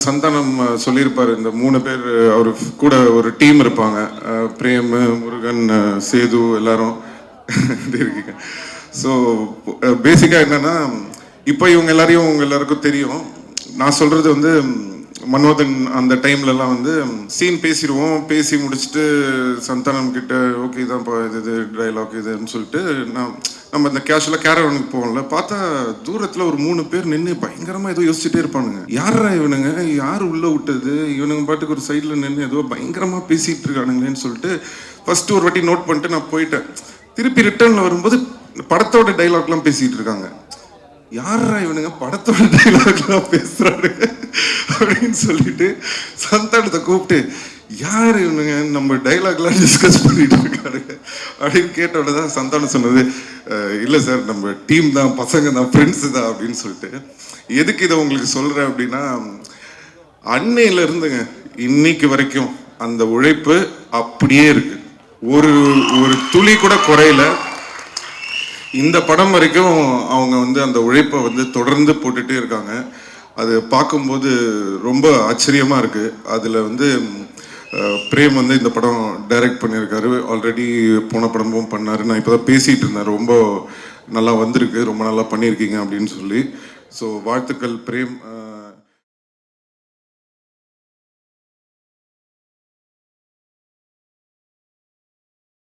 சந்தானம் சொல்லியிருப்பார், இந்த 3 பேர் அவர் கூட ஒரு டீம் இருப்பாங்க. பிரேம், முருகன், சேது எல்லாரும் இருக்கீங்க. ஸோ பேசிக்காக என்னன்னா, இப்போ இவங்க எல்லாரையும் உங்க எல்லாருக்கும் தெரியும். நான் சொல்றது வந்து மன்மதன் அந்த டைம்லலாம் வந்து சீன் பேசிடுவோம், பேசி முடிச்சுட்டு சந்தானம் கிட்ட ஓகே இதான்ப்பா இது டைலாக் இதுன்னு சொல்லிட்டு நம்ம இந்த கேஷுவலாக கேரவனுக்கு போவோம்ல, பார்த்தா தூரத்தில் ஒரு 3 பேர் நின்று பயங்கரமாக ஏதோ யோசிச்சுட்டே இருப்பானுங்க. யாரா இவனுங்க, யார் உள்ளே விட்டது, இவனுங்க பாட்டுக்கு ஒரு சைடில் நின்று ஏதோ பயங்கரமாக பேசிகிட்டு இருக்கானுங்களேன்னு சொல்லிட்டு ஃபர்ஸ்ட் ஒரு வாட்டி நோட் பண்ணிட்டு நான் போயிட்டேன். திருப்பி ரிட்டர்னில் வரும்போது படத்தோட டைலாக்லாம் பேசிகிட்டு இருக்காங்க. யாரா இவனுங்க படத்தோட டைலாக்லாம் பேசுறானுங்க அப்படின்னு சொல்லிட்டு சந்தானத்தை கூப்பிட்டு, யார் இவனுங்க நம்ம டைலாக்லாம் டிஸ்கஸ் பண்ணிட்டு இருக்காருங்க அப்படின்னு கேட்டோட தான் சந்தானம் சொன்னது, இல்லை சார் நம்ம டீம் தான், பசங்க தான், ஃப்ரெண்ட்ஸு தான் அப்படின்னு சொல்லிட்டு. எதுக்கு இதை உங்களுக்கு சொல்கிறேன் அப்படின்னா, அன்னையில இருந்துங்க இன்னைக்கு வரைக்கும் அந்த உழைப்பு அப்படியே இருக்கு. ஒரு ஒரு துளி கூட குறையல. இந்த படம் வரைக்கும் அவங்க வந்து அந்த உழைப்பை வந்து தொடர்ந்து போட்டுகிட்டே இருக்காங்க. அது பார்க்கும்போது ரொம்ப ஆச்சரியமாக இருக்குது. அதில் வந்து பிரேம் வந்து இந்த படம் டைரக்ட் பண்ணியிருக்காரு. ஆல்ரெடி போன படமும் பண்ணார். நான் இப்போ தான் பேசிகிட்டு இருந்தேன், ரொம்ப நல்லா வந்திருக்கு, ரொம்ப நல்லா பண்ணியிருக்கீங்க அப்படின்னு சொல்லி. ஸோ வாழ்த்துக்கள் பிரேம்.